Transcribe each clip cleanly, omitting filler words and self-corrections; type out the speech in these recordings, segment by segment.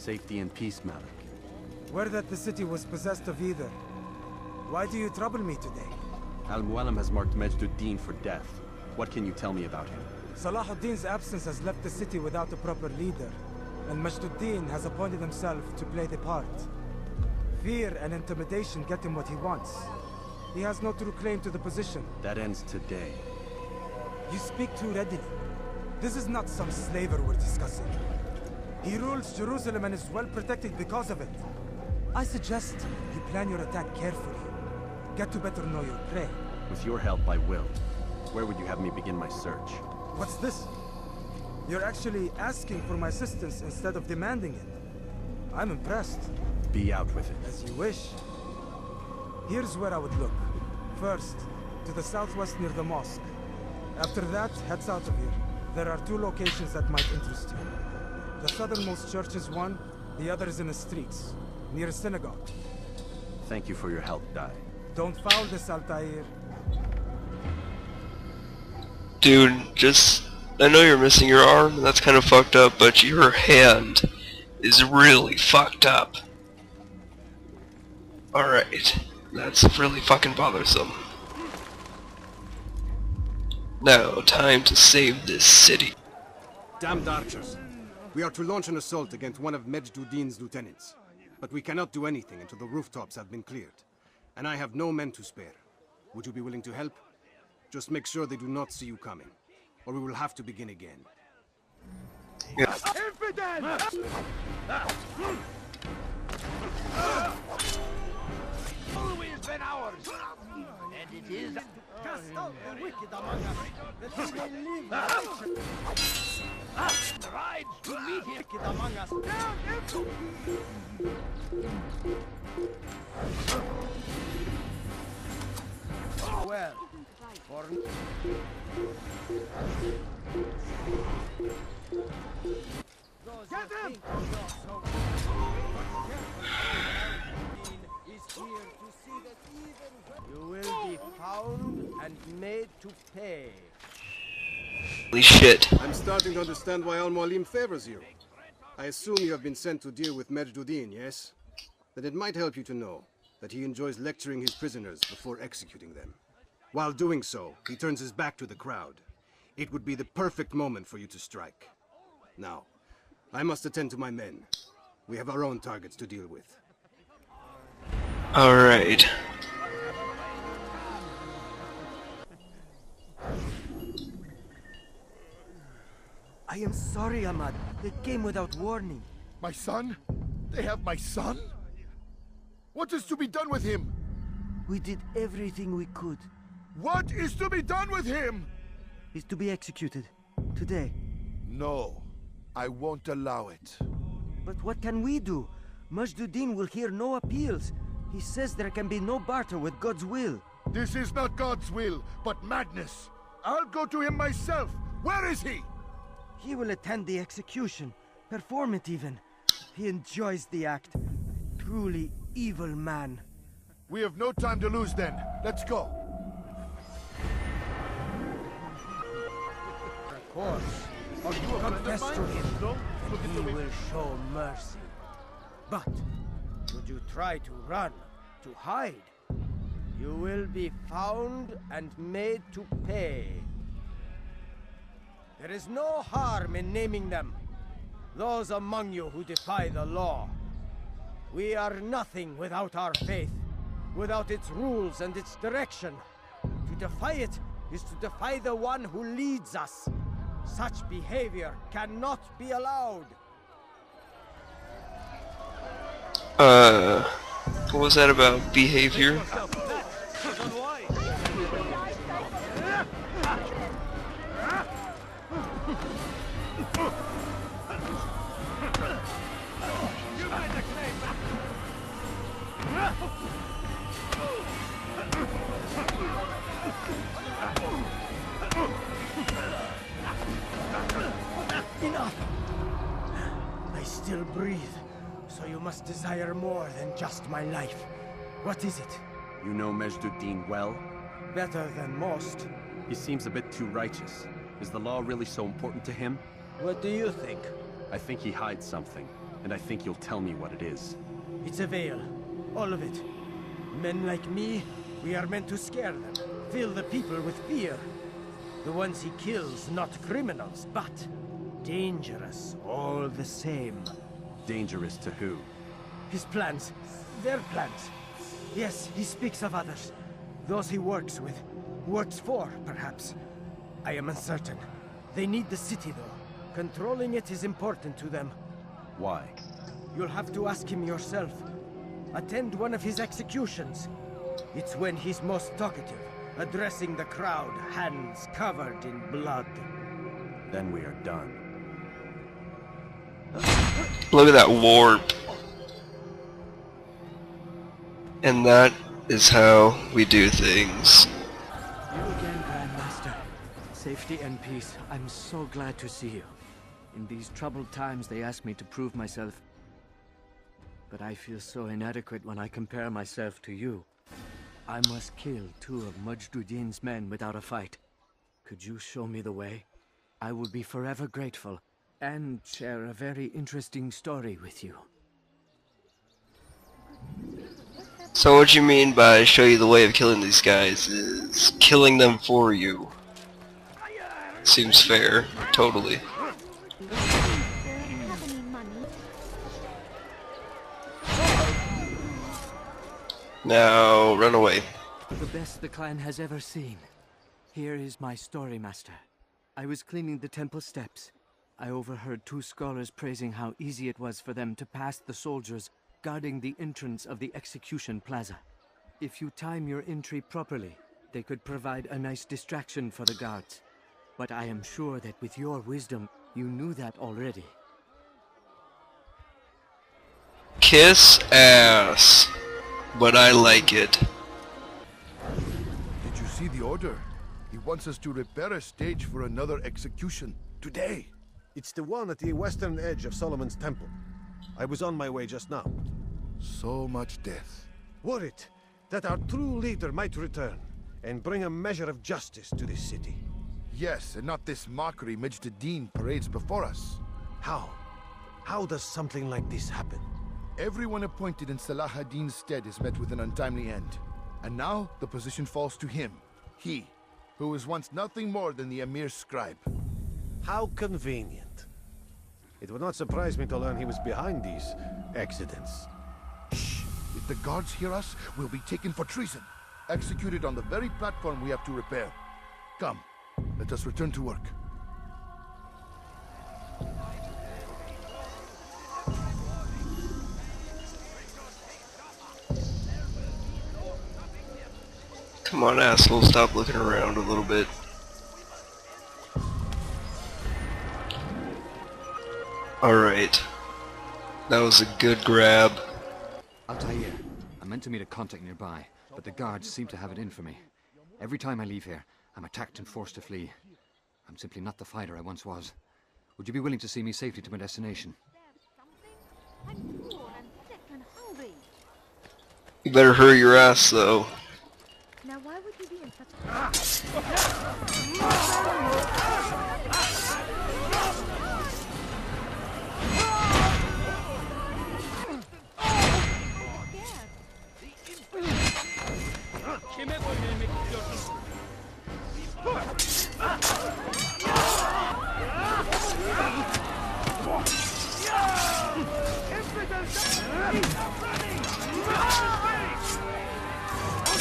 Safety and peace, Malik. Word that the city was possessed of either. Why do you trouble me today? Al-Mualim has marked Majd-ud-Din for death. What can you tell me about him? Salahuddin's absence has left the city without a proper leader, and Majd-ud-Din has appointed himself to play the part. Fear and intimidation get him what he wants. He has no true claim to the position. That ends today. You speak too readily. This is not some slaver we're discussing. He rules Jerusalem and is well protected because of it. I suggest you plan your attack carefully. Get to better know your prey. With your help, I will. Where would you have me begin my search? What's this? You're actually asking for my assistance instead of demanding it. I'm impressed. Be out with it. As you wish. Here's where I would look. First, to the southwest near the mosque. After that, head south of here. There are 2 locations that might interest you. The southernmost church is one, the other is in the streets, near a synagogue. Thank you for your help, Dai. Don't foul this, Altair. Dude, I know you're missing your arm, and that's kind of fucked up, but your hand is really fucked up. Alright, that's really fucking bothersome. Now, time to save this city. Damned archers. We are to launch an assault against one of Majd-ud-Din's lieutenants. But we cannot do anything until the rooftops have been cleared. And I have no men to spare. Would you be willing to help? Just make sure they do not see you coming, or we will have to begin again. Yeah. Always been ours, and it is. Cast out the wicked among us, that we may live righteous. Rides to meet him. Wicked among us. Well, for get him! You will be found and made to pay. Holy shit. I'm starting to understand why Al-Mualim favors you. I assume you have been sent to deal with Majd-ud-Din, yes? Then it might help you to know that he enjoys lecturing his prisoners before executing them. While doing so, he turns his back to the crowd. It would be the perfect moment for you to strike. Now, I must attend to my men. We have our own targets to deal with. Alright. I am sorry, Ahmad. They came without warning. My son? They have my son? What is to be done with him? We did everything we could. What is to be done with him? He's to be executed. Today. No, I won't allow it. But what can we do? Majd-ud-Din will hear no appeals. He says there can be no barter with God's will. This is not God's will, but madness. I'll go to him myself. Where is he? He will attend the execution. Perform it even. He enjoys the act. Truly evil man. We have no time to lose then. Let's go. Of course. Or you confess to him, and he will show mercy. But, should you try to run, to hide, you will be found and made to pay. There is no harm in naming them. Those among you who defy the law. We are nothing without our faith, without its rules and its direction. To defy it is to defy the one who leads us. Such behavior cannot be allowed. What was that about? Behavior? Enough! I still breathe, so you must desire more than just my life. What is it? You know Majd-ud-Din well? Better than most. He seems a bit too righteous. Is the law really so important to him? What do you think? I think he hides something. And I think you'll tell me what it is. It's a veil. All of it. Men like me, we are meant to scare them. Fill the people with fear. The ones he kills, not criminals, but dangerous all the same. Dangerous to who? His plans. Their plans. Yes, he speaks of others. Those he works with. Works for, perhaps. I am uncertain. They need the city, though. Controlling it is important to them. Why? You'll have to ask him yourself. Attend one of his executions. It's when he's most talkative, addressing the crowd, hands covered in blood. Then we are done. Look at that warp. And that is how we do things. You again, Grandmaster. Safety and peace. I'm so glad to see you. In these troubled times, they ask me to prove myself. But I feel so inadequate when I compare myself to you. I must kill 2 of Majduddin's men without a fight. Could you show me the way? I will be forever grateful, and share a very interesting story with you. So what you mean by show you the way of killing these guys is killing them for you. Seems fair, totally. Now, run away. The best the clan has ever seen. Here is my story, Master. I was cleaning the temple steps. I overheard 2 scholars praising how easy it was for them to pass the soldiers guarding the entrance of the execution plaza. If you time your entry properly, they could provide a nice distraction for the guards. But I am sure that with your wisdom, you knew that already. Kiss ass. But I like it. Did you see the order? He wants us to repair a stage for another execution. Today. It's the one at the western edge of Solomon's temple. I was on my way just now. So much death. Worried that our true leader might return and bring a measure of justice to this city. Yes, and not this mockery Majduddin parades before us. How? How does something like this happen? Everyone appointed in Salah ad-Din's stead is met with an untimely end. And now, the position falls to him. He, who was once nothing more than the Emir's scribe. How convenient. It would not surprise me to learn he was behind these accidents. Shh! If the guards hear us, we'll be taken for treason. Executed on the very platform we have to repair. Come, let us return to work. Come on, asshole, stop looking around a little bit. Alright. That was a good grab. Altair, I meant to meet a contact nearby, but the guards seem to have it in for me. Every time I leave here, I'm attacked and forced to flee. I'm simply not the fighter I once was. Would you be willing to see me safely to my destination? I'm poor and sick and hungry. You better hurry your ass, though. Now why would you be in such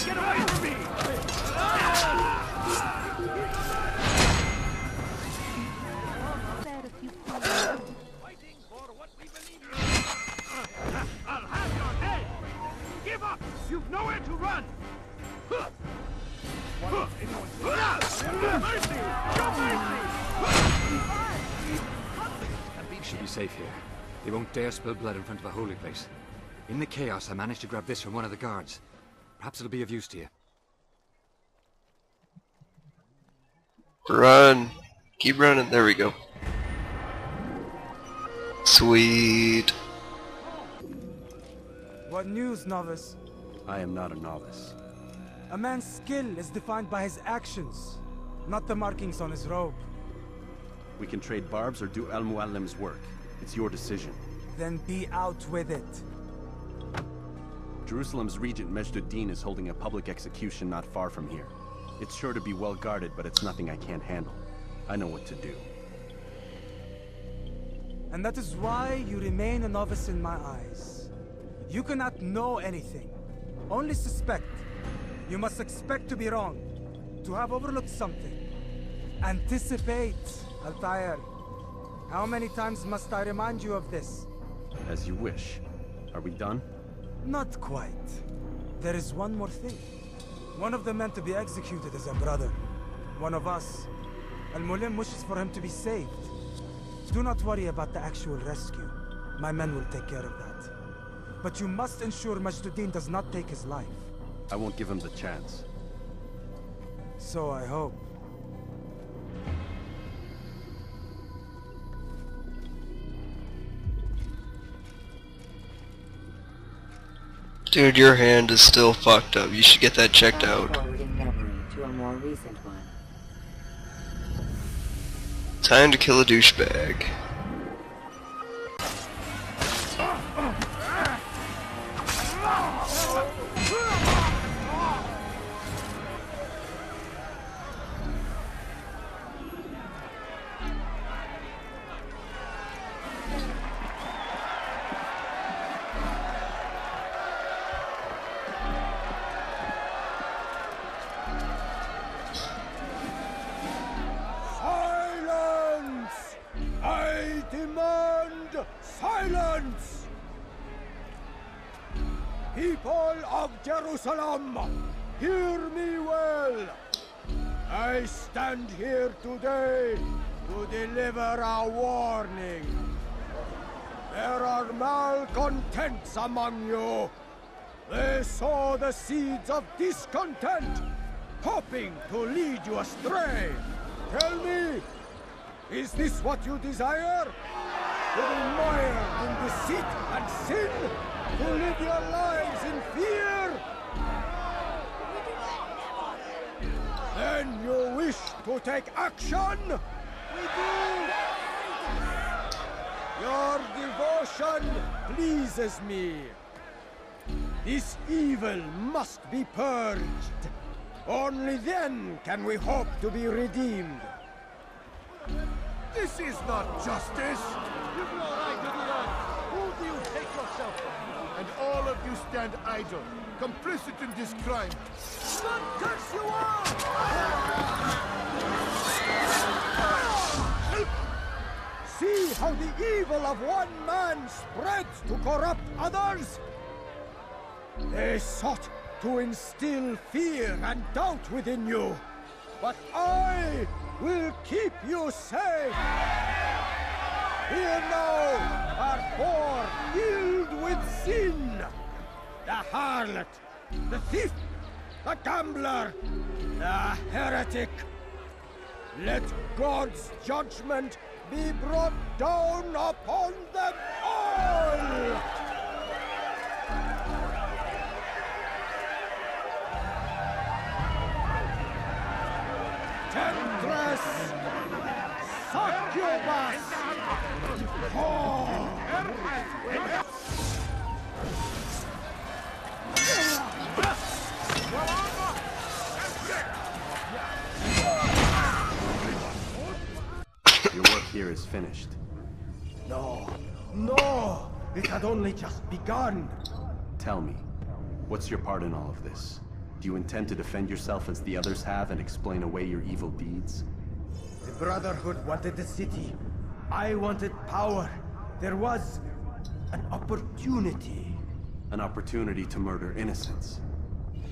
Get away from me! fighting for what we believe in. I'll have your head! Give up! You've nowhere to run! Mercy! Show mercy! We should be safe here. They won't dare spill blood in front of a holy place. In the chaos, I managed to grab this from one of the guards. Perhaps it'll be of use to you. Run. Keep running. There we go. Sweet. What news, novice? I am not a novice. A man's skill is defined by his actions, not the markings on his robe. We can trade barbs or do Al-Muallim's work. It's your decision. Then be out with it. Jerusalem's regent Majd is holding a public execution not far from here. It's sure to be well guarded, but it's nothing I can't handle. I know what to do. And that is why you remain a novice in my eyes. You cannot know anything, only suspect. You must expect to be wrong, to have overlooked something. Anticipate, Altair. How many times must I remind you of this? As you wish. Are we done? Not quite. There is one more thing. One of the men to be executed is a brother. One of us. Al-Mulim wishes for him to be saved. Do not worry about the actual rescue. My men will take care of that. But you must ensure Majd does not take his life. I won't give him the chance. So I hope. Dude, your hand is still fucked up. You should get that checked out. Forwarding memory to a more recent one. Time to kill a douchebag. Silence! People of Jerusalem, hear me well. I stand here today to deliver a warning. There are malcontents among you. They sow the seeds of discontent, hoping to lead you astray. Tell me, is this what you desire? To be mired in deceit and sin? To live your lives in fear? Then you wish to take action? We do! Your devotion pleases me. This evil must be purged. Only then can we hope to be redeemed. This is not justice! You've no right to do that! Who do you take yourself for? And all of you stand idle, complicit in this crime. What curse you are! See how the evil of one man spreads to corrupt others? They sought to instill fear and doubt within you, but I will keep you safe. Here now are four filled with sin. The harlot, the thief, the gambler, the heretic. Let God's judgment be brought down upon them all! Temptress! Succubus! Your work here is finished. No, no! It had only just begun. Tell me, what's your part in all of this? Do you intend to defend yourself as the others have and explain away your evil deeds? The Brotherhood wanted the city. I wanted power. There was an opportunity. An opportunity to murder innocents.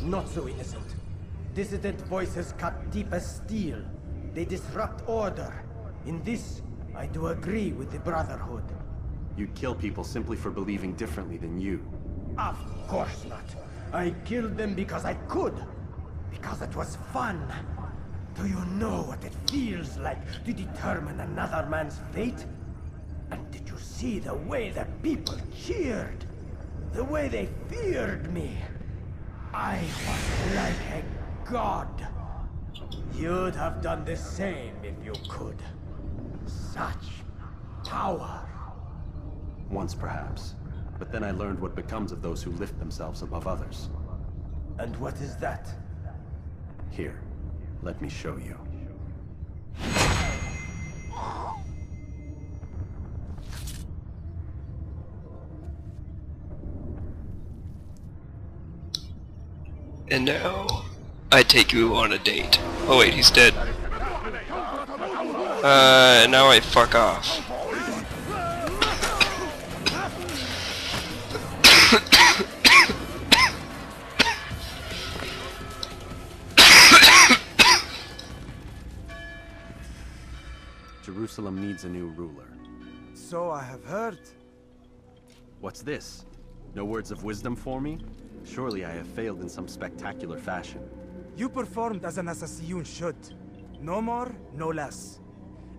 Not so innocent. Dissident voices cut deep as steel. They disrupt order. In this, I do agree with the Brotherhood. You'd kill people simply for believing differently than you. Of course not. I killed them because I could. Because it was fun. Do you know what it feels like to determine another man's fate? And did you see the way the people cheered? The way they feared me? I was like a god. You'd have done the same if you could. Such power. Once, perhaps. But then I learned what becomes of those who lift themselves above others. And what is that? Here, let me show you. And now, I take you on a date. Oh wait, he's dead. Now I fuck off. Jerusalem needs a new ruler. So I have heard. What's this? No words of wisdom for me? Surely I have failed in some spectacular fashion. You performed as an assassin should. No more, no less.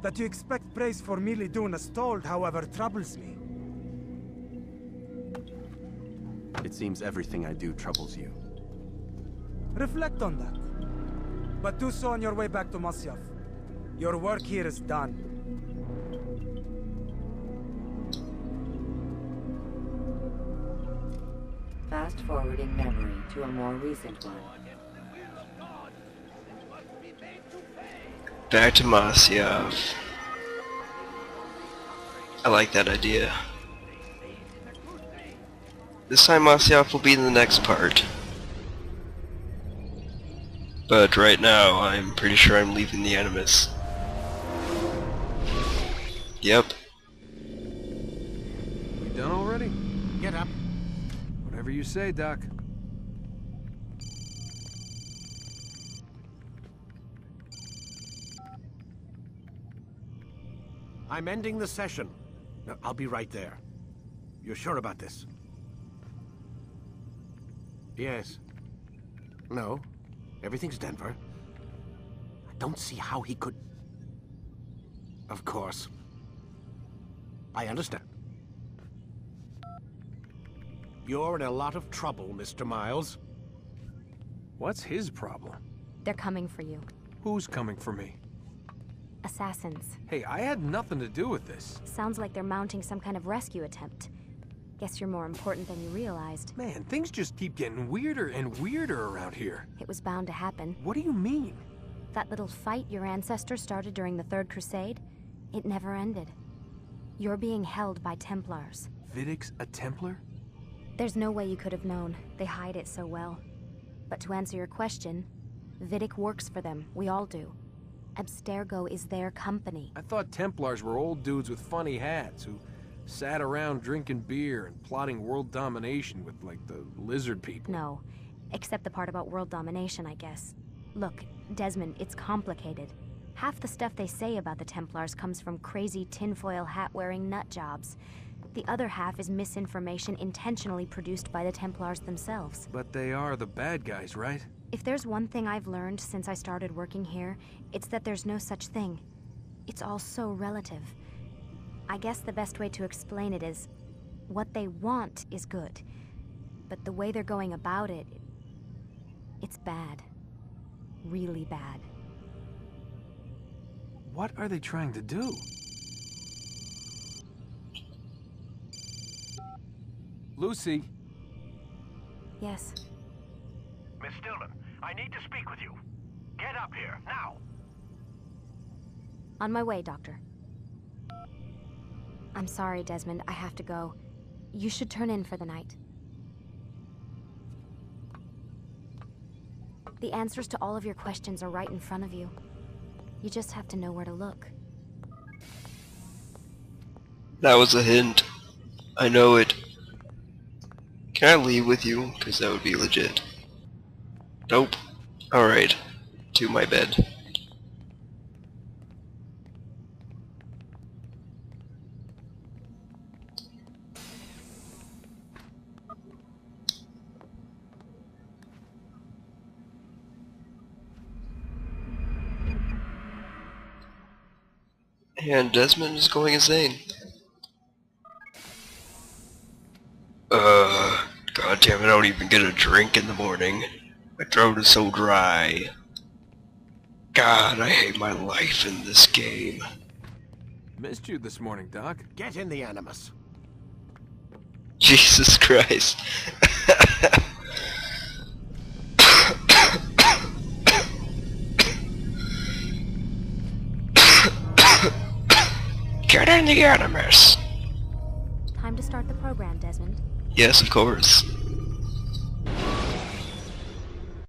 That you expect praise for merely doing as told, however, troubles me. It seems everything I do troubles you. Reflect on that. But do so on your way back to Masyaf. Your work here is done. Fast-forwarding memory to a more recent one. Back to Masyaf. I like that idea. This time Masyaf will be in the next part. But right now, I'm pretty sure I'm leaving the Animus. Yep. We done already? Get up. Whatever you say, Doc. I'm ending the session. No, I'll be right there. You're sure about this? Yes. No. Everything's Denver. I don't see how he could... Of course. I understand. You're in a lot of trouble, Mr. Miles. What's his problem? They're coming for you. Who's coming for me? Assassins. Hey, I had nothing to do with this. Sounds like they're mounting some kind of rescue attempt. Guess you're more important than you realized. Man, things just keep getting weirder and weirder around here. It was bound to happen. What do you mean? That little fight your ancestor started during the Third Crusade, it never ended. You're being held by Templars. Vidic's a Templar? There's no way you could have known. They hide it so well. But to answer your question, Vidic works for them. We all do. Abstergo is their company. I thought Templars were old dudes with funny hats who sat around drinking beer and plotting world domination with, like, the lizard people. No, except the part about world domination, I guess. Look, Desmond, it's complicated. Half the stuff they say about the Templars comes from crazy tinfoil hat-wearing nut jobs. The other half is misinformation intentionally produced by the Templars themselves. But they are the bad guys, right? If there's one thing I've learned since I started working here, it's that there's no such thing. It's all so relative. I guess the best way to explain it is, what they want is good. But the way they're going about it, it's bad. Really bad. What are they trying to do? Lucy? Yes. Miss Stillman, I need to speak with you. Get up here, now! On my way, Doctor. I'm sorry, Desmond. I have to go. You should turn in for the night. The answers to all of your questions are right in front of you. You just have to know where to look. That was a hint. I know it. Can I leave with you? Because that would be legit. Nope. Alright. To my bed. And Desmond is going insane. God damn it, I don't even get a drink in the morning. My throat is so dry. God, I hate my life in this game. Missed you this morning, Doc. Get in the Animus. Jesus Christ. Get in the animus. Time to start the program, Desmond. Yes, of course.